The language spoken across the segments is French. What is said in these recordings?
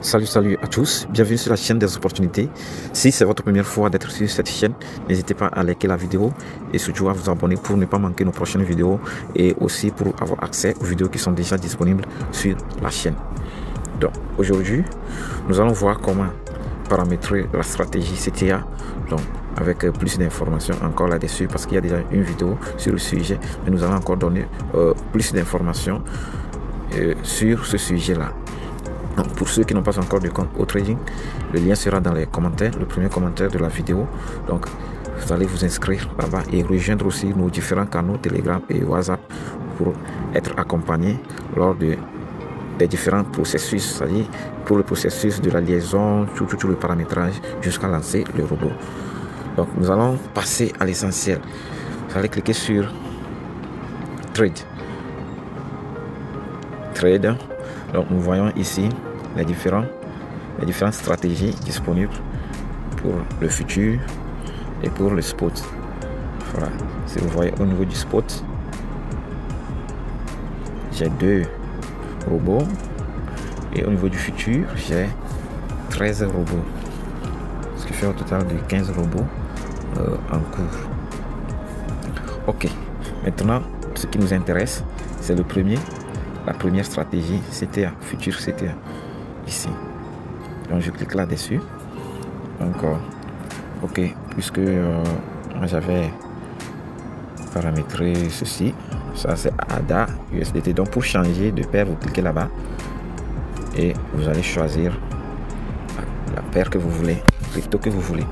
Salut à tous, bienvenue sur la chaîne des opportunités. Si c'est votre première fois d'être sur cette chaîne, n'hésitez pas à liker la vidéo et surtout à vous abonner pour ne pas manquer nos prochaines vidéos et aussi pour avoir accès aux vidéos qui sont déjà disponibles sur la chaîne. Donc aujourd'hui, nous allons voir comment paramétrer la stratégie CTA, donc avec plus d'informations encore là-dessus parce qu'il y a déjà une vidéo sur le sujet, mais nous allons encore donner plus d'informations sur ce sujet-là. Donc, pour ceux qui n'ont pas encore de compte au trading, le lien sera dans les commentaires, le premier commentaire de la vidéo. Donc, vous allez vous inscrire là-bas et rejoindre aussi nos différents canaux Telegram et WhatsApp pour être accompagné lors des différents processus, c'est-à-dire pour le processus de la liaison, tout le paramétrage jusqu'à lancer le robot. Donc, nous allons passer à l'essentiel. Vous allez cliquer sur Trade. Donc, nous voyons ici les différentes stratégies disponibles pour le futur et pour le spot. Voilà. Si vous voyez au niveau du spot, j'ai 2 robots et au niveau du futur, j'ai 13 robots. Ce qui fait au total de 15 robots en cours. Ok. Maintenant, ce qui nous intéresse, c'est la première stratégie CTA, futur CTA, ici. Donc je clique là-dessus. Donc, ok, puisque j'avais paramétré ceci, ça c'est ADA USDT. Donc pour changer de paire, vous cliquez là-bas et vous allez choisir la paire que vous voulez, crypto que vous voulez.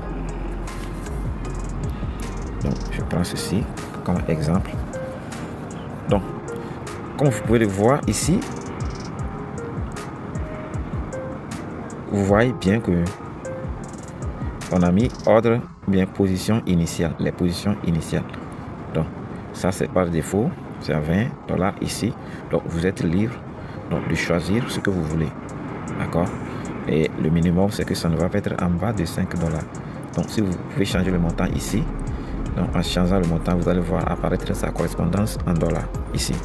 Donc je prends ceci comme exemple. Donc, comme vous pouvez le voir ici, vous voyez bien que on a mis ordre, bien position initiale, les positions initiales. Donc, ça c'est par défaut, c'est à $20 ici. Donc, vous êtes libre donc, de choisir ce que vous voulez. D'accord? Et le minimum, c'est que ça ne va pas être en bas de $5. Donc, si vous pouvez changer le montant ici, donc en changeant le montant, vous allez voir apparaître sa correspondance en dollars ici.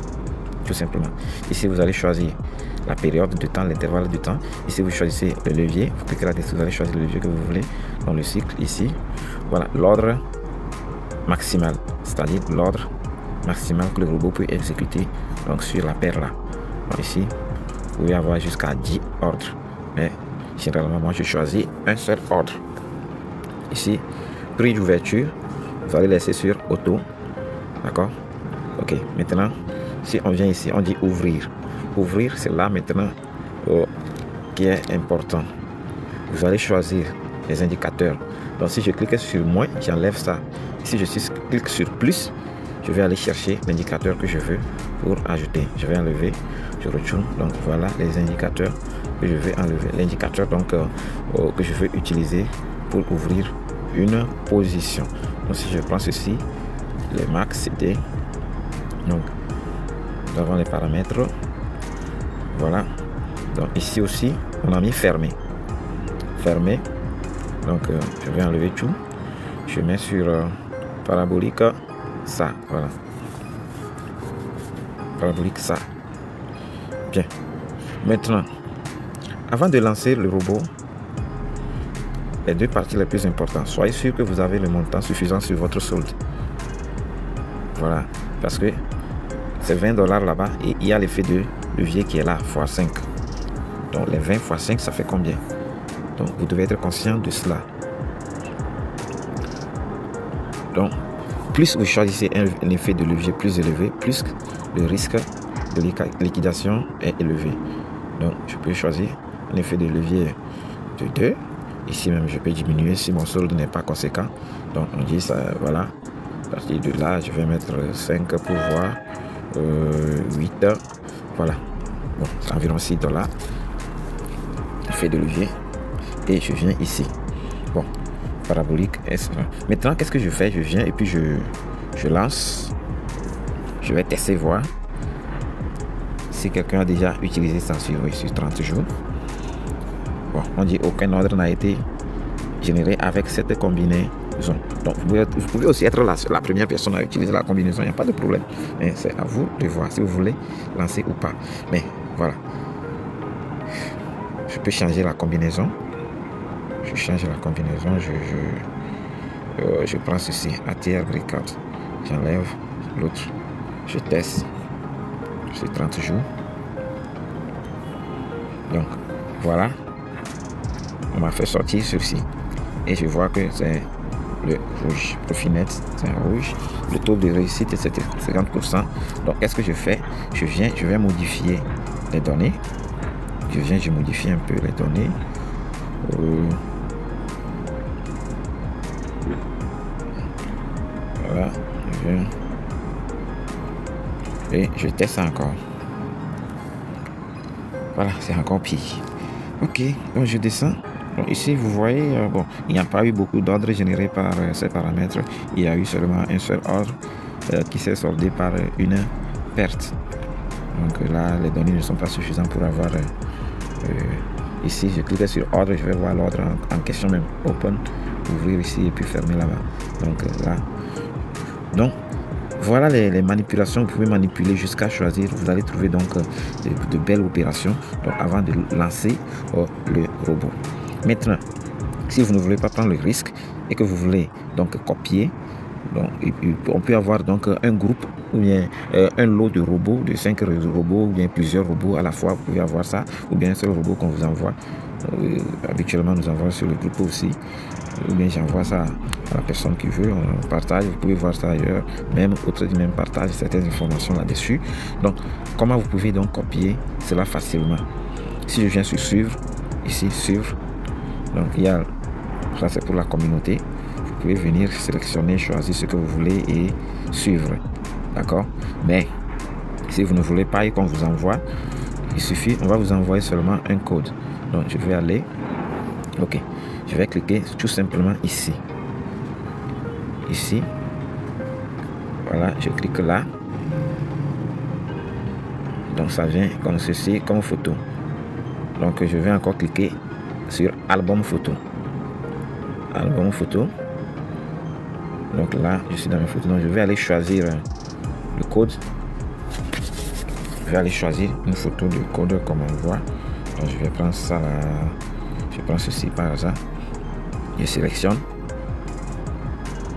Tout simplement. Ici, vous allez choisir la période de temps, l'intervalle de temps. Ici, vous choisissez le levier. Vous cliquez là-dessus, vous allez choisir le levier que vous voulez dans le cycle ici. Voilà, l'ordre maximal, c'est-à-dire l'ordre maximal que le robot peut exécuter donc sur la paire là. Donc, ici, vous pouvez avoir jusqu'à 10 ordres. Mais généralement, moi, je choisis un seul ordre. Ici, prix d'ouverture, vous allez laisser sur auto. D'accord? Ok, maintenant, si on vient ici, on dit ouvrir. Ouvrir, c'est là maintenant qui est important. Vous allez choisir les indicateurs. Donc si je clique sur moins, j'enlève ça. Si je clique sur plus, je vais aller chercher l'indicateur que je veux pour ajouter. Je vais enlever, je retourne. Donc voilà les indicateurs que je vais enlever. L'indicateur donc que je veux utiliser pour ouvrir une position. Donc si je prends ceci, les max c'était donc nous avons les paramètres. Voilà. Donc ici aussi, on a mis fermé. Fermé. Donc je vais enlever tout. Je mets sur parabolique ça. Voilà. Parabolique ça. Bien. Maintenant, avant de lancer le robot, les 2 parties les plus importantes. Soyez sûr que vous avez le montant suffisant sur votre solde. Voilà. Parce que c'est $20 là-bas et il y a l'effet de levier qui est là, x5. Donc les 20 x 5, ça fait combien? Donc vous devez être conscient de cela. Donc, plus vous choisissez un effet de levier plus élevé, plus le risque de liquidation est élevé. Donc je peux choisir un effet de levier de 2. Ici même, je peux diminuer si mon solde n'est pas conséquent. Donc on dit ça, voilà. À partir de là, je vais mettre 5 pour voir. 8, voilà, bon, c'est environ $6 effet de levier et je viens ici. Bon, parabolique. Maintenant, qu'est-ce que je fais? Je viens et puis je lance. Je vais tester, voir si quelqu'un a déjà utilisé ça sur 30 jours. Bon, on dit aucun ordre n'a été généré avec cette combinaison. Donc vous pouvez aussi être la première personne à utiliser la combinaison, il n'y a pas de problème. Mais c'est à vous de voir si vous voulez lancer ou pas. Mais voilà. je peux changer la combinaison. Je change la combinaison, je prends ceci, ATR Record. J'enlève l'autre, je teste. C'est 30 jours. Donc, voilà. On m'a fait sortir ceci. Et je vois que c'est le rouge. Profit net, c'est un rouge. Le taux de réussite, c'est 50%. Donc, qu'est-ce que je fais? Je vais modifier les données. Je modifie un peu les données. Voilà. Et je teste encore. Voilà, c'est encore pire. Ok, donc je descends. Donc ici, vous voyez, bon, il n'y a pas eu beaucoup d'ordres générés par ces paramètres. Il y a eu seulement un seul ordre qui s'est soldé par une perte. Donc là, les données ne sont pas suffisantes pour avoir... ici, je clique sur ordre, je vais voir l'ordre en question même. Open, ouvrir ici et puis fermer là-bas. Donc là. Donc, voilà les manipulations. Vous pouvez manipuler jusqu'à choisir. Vous allez trouver donc de belles opérations donc, avant de lancer le robot. Maintenant, si vous ne voulez pas prendre le risque et que vous voulez donc copier, donc, on peut avoir donc un groupe ou bien un lot de robots, de 5 robots ou bien plusieurs robots à la fois. Vous pouvez avoir ça ou bien un seul robot qu'on vous envoie. Habituellement, nous envoie sur le groupe aussi. Ou bien j'envoie ça à la personne qui veut, on partage, vous pouvez voir ça ailleurs, même autre dit même partage certaines informations là-dessus. Donc, comment vous pouvez donc copier cela facilement? Si je viens sur suivre, ici suivre, donc il y a, ça c'est pour la communauté, vous pouvez venir sélectionner, choisir ce que vous voulez et suivre, d'accord? Mais, si vous ne voulez pas et qu'on vous envoie, il suffit, on va vous envoyer seulement un code. Donc, je vais aller, ok. Je vais cliquer tout simplement ici. Ici. Voilà, je clique là. Donc ça vient comme ceci, comme photo. Donc je vais encore cliquer sur album photo. Album photo. Donc là, je suis dans mes photos. Donc je vais aller choisir le code. Je vais aller choisir une photo de code comme on voit. Donc je vais prendre ça là. Je prends ceci par hasard. Je sélectionne.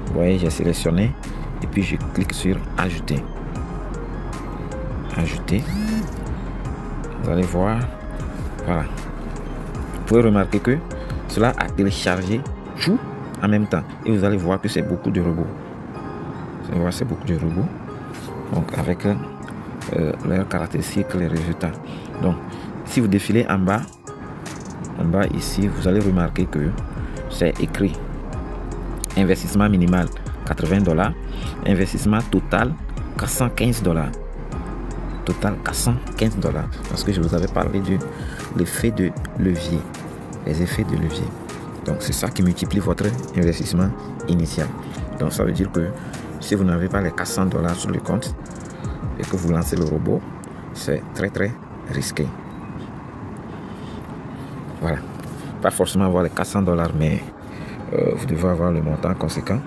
Vous voyez, j'ai sélectionné. Et puis je clique sur ajouter. Ajouter. Vous allez voir. Voilà. Vous pouvez remarquer que cela a téléchargé tout en même temps. Et vous allez voir que c'est beaucoup de robots. Vous allez voir, c'est beaucoup de robots. Donc avec leurs caractéristiques, les résultats. Donc si vous défilez en bas ici, vous allez remarquer que c'est écrit investissement minimal $80, investissement total $415, total $415, parce que je vous avais parlé de l'effet de levier, les effets de levier. Donc c'est ça qui multiplie votre investissement initial. Donc ça veut dire que si vous n'avez pas les $400 sur le compte et que vous lancez le robot, c'est très risqué. Voilà. Pas forcément avoir les $400, mais vous devez avoir le montant conséquent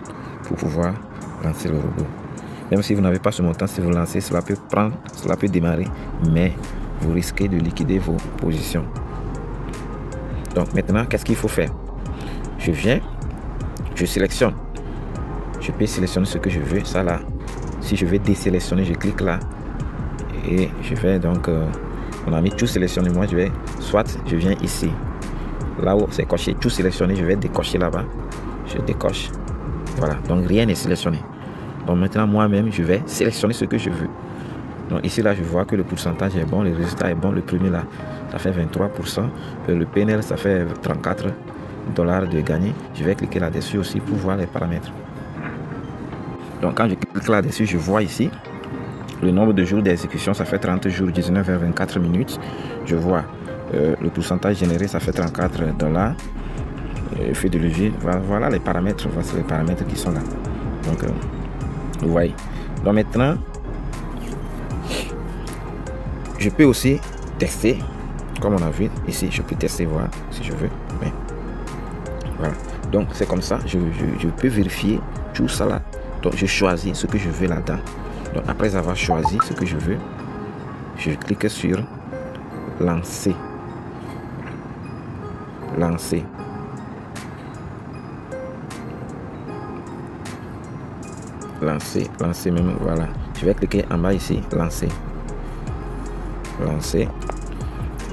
pour pouvoir lancer le robot. Même si vous n'avez pas ce montant, si vous lancez, cela peut démarrer, mais vous risquez de liquider vos positions. Donc maintenant, qu'est-ce qu'il faut faire? Je viens, je sélectionne. Je peux sélectionner ce que je veux. Ça là, si je vais désélectionner, je clique là et je vais donc, on a mis tout sélectionné. Moi, je vais, soit je viens ici. Là où c'est coché, tout sélectionné, je vais décocher là-bas. Je décoche. Voilà, donc rien n'est sélectionné. Donc maintenant, moi-même, je vais sélectionner ce que je veux. Donc ici, là, je vois que le pourcentage est bon, le résultat est bon. Le premier, là, ça fait 23%. Le PNL, ça fait $34 de gagné. Je vais cliquer là-dessus aussi pour voir les paramètres. Donc quand je clique là-dessus, je vois ici le nombre de jours d'exécution, ça fait 30 jours, 19h24 minutes. Je vois le pourcentage généré, ça fait $34. Fait de levier, voilà les paramètres, voici les paramètres qui sont là. Donc vous voyez. Donc maintenant, je peux aussi tester, comme on a vu ici, je peux tester, voir si je veux. Mais voilà. Donc c'est comme ça, je peux vérifier tout ça là. Donc je choisis ce que je veux là-dedans. Donc après avoir choisi ce que je veux, je clique sur lancer. lancer. Lancer même, voilà. Je vais cliquer en bas ici, lancer.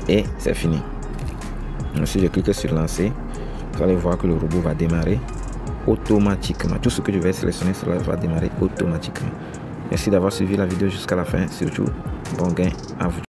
Et c'est fini. Donc, si je clique sur lancer, vous allez voir que le robot va démarrer automatiquement. Tout ce que je vais sélectionner, cela va démarrer automatiquement. Merci d'avoir suivi la vidéo jusqu'à la fin. Surtout, bon gain à vous.